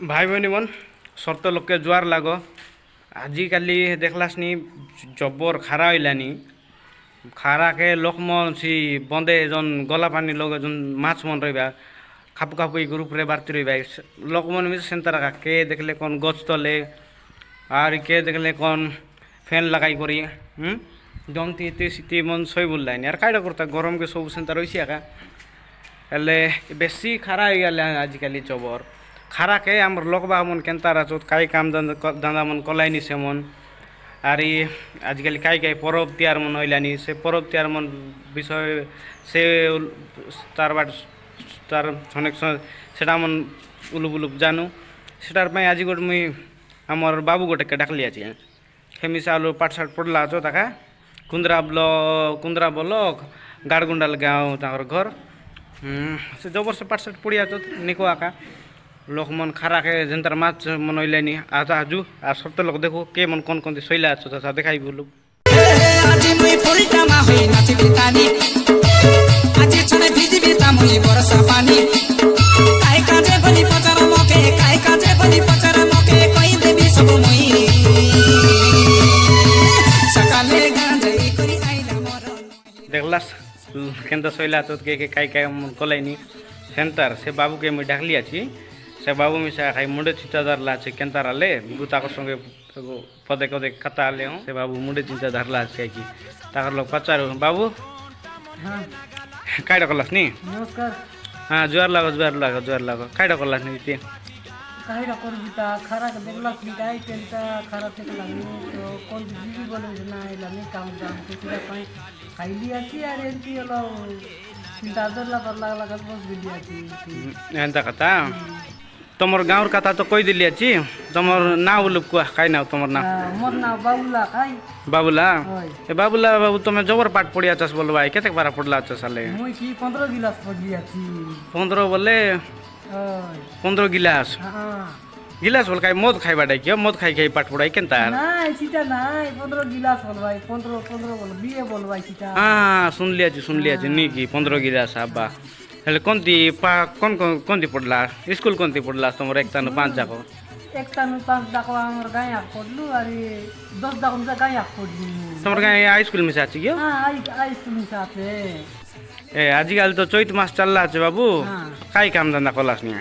भाई भनी मन सर्त लोक जुआर लाग आजिकाली देखलासनी जबर खारा हईलानी खारा के लोक मन सी बंदे जन गला पानी लोग जन माछ मन रहा खापु खापु ग्रुप रे बारती रहा लोक मन मिस सेंतर के देखले कौन गच तले और के देखले कौन फैन लगाई करी जमती इतनी सीती मन सही बोललानी यार कायदा करता गरम के सब सेंतर रही आका हेले बेसी खारा हो गया आजिकाली जबर खारा के आमर लोक बा मन केनता राचत काई काम धंदा मन कलाइनी से मन आरी आजिकाली काई काई परब त्यार मन हईलानी से परब त्यार मन विषय से तार बाट तार अनेक सेटा मन उलुप उलुप जानू सेटार पई आज गोटे मुई आमर बाबू गोटे के डाकली आछि खेमिसा आलू पाठशाठ पढ़ला छो ताका कुंद्रा ब्लॉक गाड़गुंडाल गाँव ताकर घर से जबर से पाठशाठ पढ़िया छो निको आका लोक मन खारा के जेंतर माछ मन हईलानी आज आजू आ सब लोग देखो के मन कौन कौन सैला छो ता देखाई बोलू आज मुई फुलटा मा होई नाची बितानी आज छने भिजी बिता मुई बरसा पानी काय काजे बनी पचर मके काय काजे बनी पचर मके कहि देबी सब मुई सकाले गांजई करी आइला मोर देखलास केंदा सैला छो के काय काय मन कलाइनी सेंटर से बाबू के मुई डाकली आछि से बाबू मिसा खाई मुंडे चिंता धरला छे केंता राले गुता संगे पदे कदे कता ले से बाबू मुंडे चिंता धरला छे कि ताकर लोग पचारो बाबू हाँ कायडा कलास नी नमस्कार हाँ जुआर लागो कायडा कलास नी ते काही रकर बिता खरा के देखला की काय केनता खरा ते लागनी तो कोन जीवी बोले ना इलानी काम जाम के पूरा कहीं खाइली आसी यार एंती लो चिंता दरला पर लागला का बस बिली आसी एंता कथा तमर गाँव कथा तो कोई दिली अछि तमर ना उलुप को काई ना तमर ना मोर ना बाबूला खाई बाबूला होय ए बाबूला बाबू तुमे जबर पाठ पढ़िया छस बोलबा केते बारा पढ़ला छ साले मुई की 15 गिलास पढ़ली आसी 15 बोले होय 15 गिलास हां गिलास बोल काई मद खाई बाडा कियो मद खाई खाई पाठ पढ़ाई केनता नहीं सीता नहीं 15 गिलास बोल भाई 15 बोल बीए बोल भाई सीता हाँ सुन लिया जी नी की 15 गिलास आबा हेले कोनती कोनती पढ़ला स्कूल कोनती पढ़ला तमर एक तान 5 जाको एक तानु 5 जाको हमर गाय आक पढ़लु अरे 10 जाको जा गाय आक पढ़लु तमर गाय हाई स्कूल में साची कियो हां आई स्कूल में साथे ए आजकल तो चैत मास चलला छ बाबू हाँ। काई काम धंदा कलास नी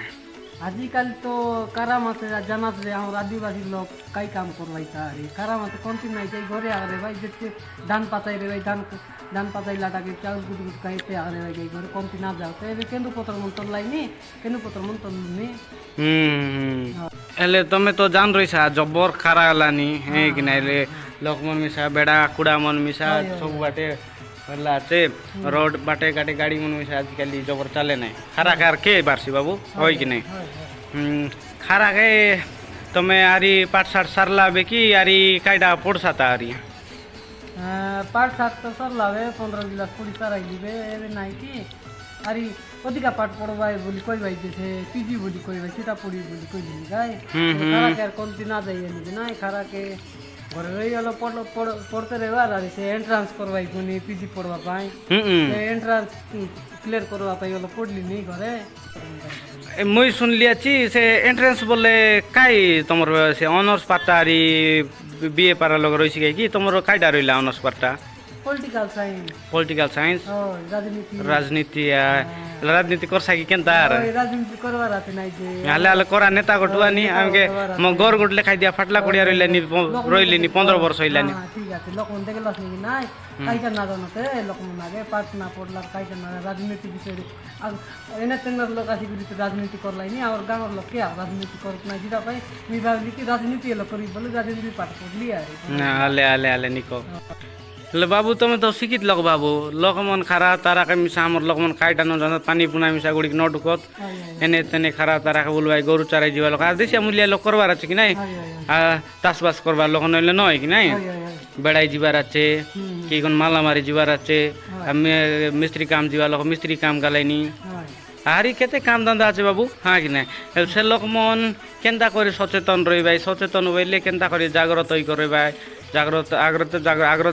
आजकल तो कारामते जनत रे हम आदिवासी लोग कई काम करवाई तारी कारामते कोनती नहीं जाई घरे आरे भाई जते धान पाताई रे भाई धान पाताई लाटा के चाउल गुड गुड कहते आरे भाई घरे कोनती ना जाओ ते केंदु पत्र मन तो लाइनी केंदु पत्र मन तो नी हेले तमे तो जान रही सा जबर खारा हलानी है कि नाइले लोक मन मिसा बेड़ा कुड़ा मन मिसा सब बाटे हल्ला छे रोड बाटे गाटे गाड़ी मन मिसा आजकल जबर चले नहीं खारा खार के बारसी बाबू होय कि नहीं खारा के तमे आरी पाठ साठ सरला बे की आरी कायडा पड़सा ता आरी पाठ सात तो सर लावे 15 गिलास पूरी सराई दिबे एबे नहीं की अरे अधिका पाठ पढ़वाए बोली कोई भाई जैसे पीजी बोली कोई भाई सीता पूरी बोली कोई नहीं गाय खारा के कोनती ना जाइए नहीं ना खारा के घर रही वाला पढ़ते रहवा अरे से एंट्रेंस करवाई कोनी पीजी पढ़वा पाई एंट्रेंस क्लियर करवा पाई वाला पढ़ली नहीं घरे मुई सुन लिया छी से एंट्रेंस बोले काई तमर से ऑनर्स पातारी बीए पारा लोग रही कि तमर काईडा रहिला ऑनर्स पाटा पॉलिटिकल साइंस राजनीति कर सकी केनता राजनीति करवा रहते नहीं जे हाले हाले करा नेता गटुआ नी हमके म गोर गोट लेखाई दिया फाटला कोडिया रहिला नी 15 वर्ष हइलानी ठीक আছে লোক মন দেখে লস নি নাই কাইটা না জানতে লোক মন আগে পাঠ না পড়লা কাইটা না রাজনীতি বিষয়ে আর এনে তেনর লোক আসি গুলি রাজনীতি করলাই নি আর গাঁর লোক কে রাজনীতি করত না জিরা ভাই মি ভাবলি কি রাজনীতি এলো করি বলে রাজনীতি পাঠ পড়লি আর না হালে निको ले बाबू तमे तो शिक्षित लोग बाबू लोक मन खारा तारा के मिसा हमर लोक मन खाइटा न जान पानी पुना मिसा गुडी न ढुकत एने तने खारा तारा के बोलबाई गरु चराई जीवा लोक देसिया मूल्य लोक करबार अछि कि नै तासबास करबा लोक नले न कि नै बेड़ाई जीवार আছে कि कोन माला मारी जीवार আছে मिस्त्री काम जीवा लोक मिस्त्री काम गलाइनी আহারি কেতে কাম দান্দা আছে বাবু হ্যাঁ কি না সে লোক মন কেনতা করে সচেতন রইবাই সচেতন হইলে কেনতা করে জাগ্রত করবাই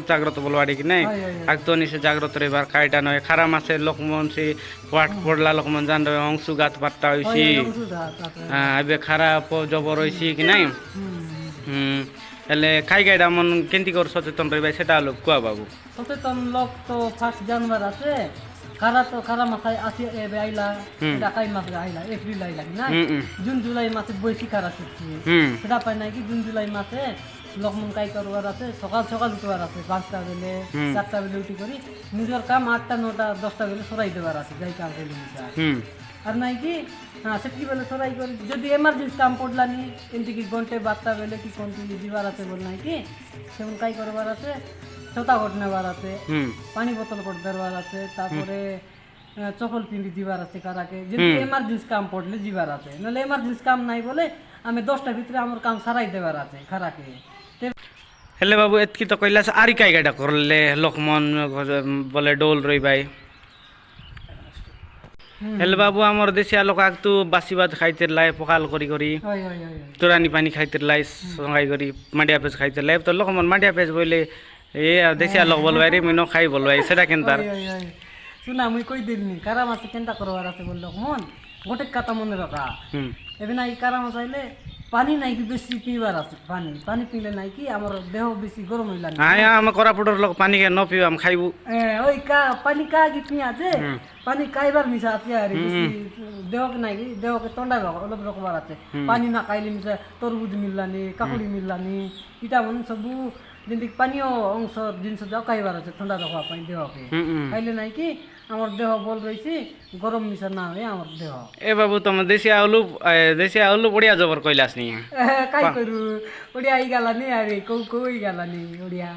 জাগ্রত বলবাড়ি কি নাই আগতো নিচে জাগ্রত রইবার কাইটা নয় খারা মাসে লোকমন সে পাট পড়লা লোকমন জান রবে অংশুঘাত পাট্টা হইছি এবে খারা জবর হইছি কি নাই ହେଲେ ଖାଇ ଖାଇଟା ମନ କେମିତି କରି ସଚେତନ ରହିବା ସେଟା ଲୋକ କୁହ ବାବୁ সচেতন লোক তো ফার্স্ট জানুয়ারি আছে খারা মাসায় আসি এবে আইলা এটা কাই মাসে আইলা এপ্রিল আইলা না জুন জুলাই মাসে বেশি খারা শিখছি সেটা পাই নাই কি জুন জুলাই মাসে লোকমন কাই করবার আছে সকাল সকাল উঠবার আছে 5টা বেলে 4টা বেলে উঠি করি নিজের কাম 8টা 9টা 10টা বেলে সরাই দেবার আছে যাই কাম করি আর নাই কি হ্যাঁ সেটি বেলে সরাই করি যদি এমার্জেন্সি কাম পড়লানি এমতি কি ঘন্টে 12টা বেলে কি কন্টিনিউ দিবার আছে বল নাই কি সেমন কাই করবার আছে ছতা ঘট নেবার আছে পানি বোতল ঘট দেবার আছে তারপরে চপল পিন্দি দিবার আছে কারাকে যদি এমার্জেন্সি কাম পড়লে দিবার আছে নাহলে এমার্জেন্সি কাম নাই বলে আমি 10টা ভিতরে আমার কাম সারাই দেবার আছে খারাকে ହେଲେ ବାବୁ ଏତିକି ତ କହିଲା ଆରି କାଇଗାଟା କରଲେ ଲୋକମନ ବୋଲେ ଡୋଲ ରହିବାଇ ହେଲେ ବାବୁ ଆମର ଦେଶିଆ ଲୋକ ଆଗତୁ ବାସି ଭାତ ଖାଇତିରଲାଏ ପଖାଲ କରି କରି ତୋରାନି ପାନି ଖାଇତିରଲାଏ ସଙ୍ଗାଇ କରି ମାଣ୍ଡିଆ ପେଜ ଖାଇତିରଲାଏ ତ ଲୋକମନ ମାଣ୍ଡିଆ ପେଜ ବୋଇଲେ ଏ ଦେଶିଆ ଲୋକ ବୋଲବାଇ ରେ ମୁଇଁ ନ ଖାଇ ବୋଲବାଇ ସେଟା କେନ୍ତା ଶୁନା ମୁଇଁ କହି ଦେଲିନି କାରା ମାସ କେନ୍ତା କରବାର আছে বল ଲୋକମନ ଗୋଟେ କଥା ମନେ ରଖା ଏବେ ନାଇଁ କାରା ମାସ ଆଇଲେ পানি নাই কি বেশি পিবার আছে পানি পিলে নাই কি আমার দেহ বেশি গরম হইলা না আয়া আমি কোরাপুটর লোক পানি কে ন পিও আমি খাইবু ওই কা পানি কা কি পিয়া আছে পানি খাইবার মিশা আছে আর বেশি দেহ কে নাই কি দেহ কে ঠান্ডা অলপ রকবার আছে পানি না খাইলে মিশা তরমুজ মিললানি কাকুড়ি মিললানি ইটা মন সবু যেমনি পানীয় অংশ জিনিস যাও খাইবার আছে ঠান্ডা রাখা পাই দেহকে খাইলে নাই কি আমার দেহ বল রয়েছে গরম মিশা না হয় আমার দেহ এ বাবু তুমি দেশি আলু বড়িয়া জবর কইলাস নি কাই করু ওড়িয়া আই গালানি আরে কই গালানি ওড়িয়া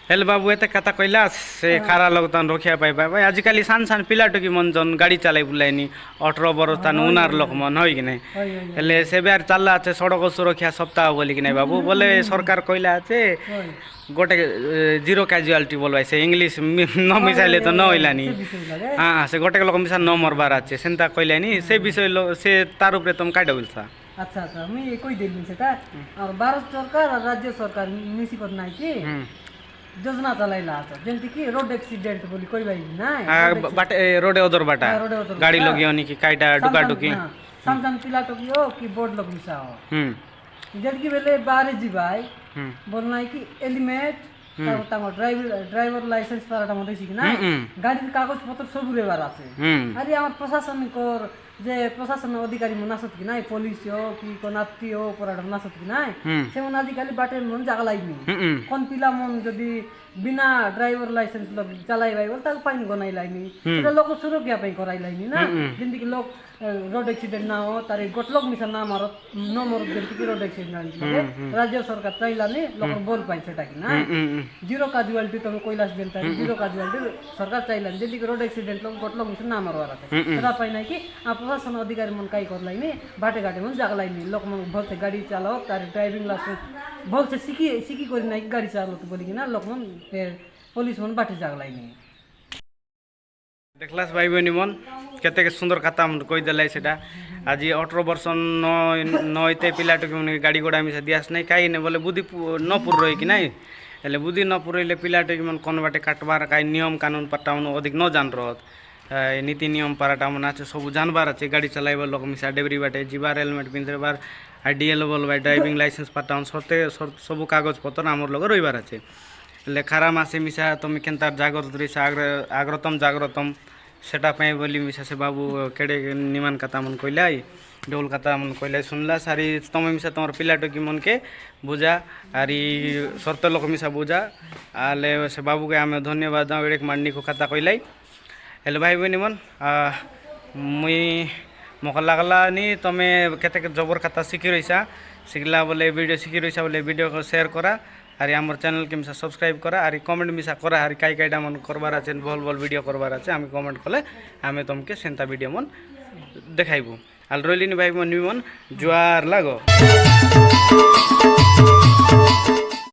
হেলে বাবু এতে কথা কইলাস সে খারা লোক তন রখিয়া পাইবা ভাই আজকালি সান সান পিলাটুকি মন জন গাড়ি চালাই বুলাইনি 18 বরস তান উনার লোক মন হই কি নাই হেলে সেবার চাল্লা আছে সড়ক সুরক্ষা সপ্তাহ বলি কি নাই বাবু বলে সরকার কইলা আছে গোটে জিরো ক্যাজুয়ালিটি বলবাইছে ইংলিশ ন মিশাইলে তো ন হইলানি হ্যাঁ সে গোটে লোক মিশা ন মরবার আছে সেন্তা কইলানি সে বিষয় সে তার উপরে তুমি কাটা বলছা আচ্ছা আচ্ছা আমি কই দেলি সেটা আর ভারত সরকার আর রাজ্য সরকার মিশিকত নাই কি যোজনা চালাইলা আছে যেমতি কি রোড অ্যাক্সিডেন্ট বলি কইবাই না বাটে রোডে ওদর বাটা গাড়ি লগিওনি কি কাইটা ডুকা ডুকি সামসাম পিলা টকিও কি বোর্ড লগ মিশাও যেমতি বেলে বারে জিবাই বল নাই কি এলিমেন্ট তারপর ড্রাইভার লাইসেন্স পারাটা মধ্যে শিখি না গাড়ির কাগজপত্র সব রেবার আছে আরে আমার প্রশাসনিকর যে প্রশাসন অধিকারী মনাসত কি নাই পুলিশ হোক কি কোনাত্তি হোক পরাটা মনাসত কি নাই সেমন আজিকালি বাটের মন জাগালাইনি কোন পিলা মন যদি বিনা ড্রাইভার লাইসেন্স লোক চালাই ভাই বল তাকে পাইন গনাই লাইনি সেটা লোক সুরক্ষা পাই করাই লাইনি না যেমনি কি লোক রোড অ্যাক্সিডেন্ট না হো তার গোটলোক মিশা না মারত ন মরত যেমনি কি রোড অ্যাক্সিডেন্ট রাজ্য সরকার চাইলানি লোক বল পাই সেটা কি না জিরো কাজুয়ালিটি তুমি কৈলাস দেন তাই জিরো কাজুয়ালিটি সরকার চাইলানি যেমনি কি রোড অ্যাক্সিডেন্ট লোক গোটলোক মিশা না মারবার আছে সেটা পাই নাই কি প্রশাসন অধিকারী মন কাই করলাইনি বাটে ঘাটে মন জাগলাইনি লোক মন ভলসে গাড়ি চালাও তার ড্রাইভিং লাইসেন্স ভলসে শিখি করি নাই গাড়ি চালাতে বলি কিনা লোক মন পুলিশ মন বাটে জাগলাইনি দেখলাস ভাই বনি মন কেতে সুন্দর কথা কই দেলাই সেটা আজি 18 বর্ষ নইতে পিলাটুকে গাড়ি ঘোড়া মিশা দিয়াস নাই কাই নে বলে বুদ্ধি ন পুর রই কি নাই হেলে বুদ্ধি ন পুরইলে পিলাটুকে মন কোন বাটে কাটবার কাই নিয়ম কানুন পাটাউন অধিক ন জান রত নীতি নিয়ম পারাটা মনে আছে সবু জানবার আছে গাড়ি চালাইবার লোক মিশা ডেবরি বাটে যাবার হেলমেট পিঁধবার আইডিএল বলবাই ড্রাইভিং লাইসেন্স পাটাউন সতে সবু কাগজপত্র আমার লগে রইবার আছে ହେଲେ ଖାରା ମାସେ ମିଶା ତୁମେ କେନ୍ତା ଜାଗ୍ରତ ରଇସା ଆଗ୍ରତମ ଜାଗ୍ରତମ ସେଟା ପାଇଁ ବୋଲି ମିଶା ସେ ବାବୁ କେଡ଼େ ନିମାନ କଥା ମନ କହିଲା ଡୋଲ କଥା ମନ କହିଲା ଶୁଣିଲା ସାରି ତୁମେ ମିଶା ତୁମର ପିଲାଟୁକି ମନକେ ବୁଝା ଆରି ସର୍ତ୍ତ ଲୋକ ମିଶା ବୁଝା ହେଲେ ସେ ବାବୁକେ ଆମେ ଧନ୍ୟବାଦ ଦେଉ ଏଡ଼େ ମାଣ୍ଡିକୁ କଥା କହିଲା ହେଲେ ଭାଇ ଭଉଣୀ ମନ ମୁଇଁ ମକା ଲାଗଲାନି ତୁମେ କେତେ ଜବର କଥା ଶିଖି ରଇସା ଶିଖିଲା ବୋଲେ ଭିଡ଼ିଓ ଶିଖି ରଇସା ବୋଲେ ଭିଡ଼ିଓ ସେୟାର କରା আরে আমার চ্যানেল কে মিশা সবসক্রাইব করা আর কমেন্ট মিশা করা আর কাইটা মন করবার আছে ভাল ভাল ভিডিও করবার আছে আমি কমেন্ট কলে আমি তোমাকে সেন্তা ভিডিও মন দেখাইবো আর রইলিনি ভাই মন জুয়ার লাগো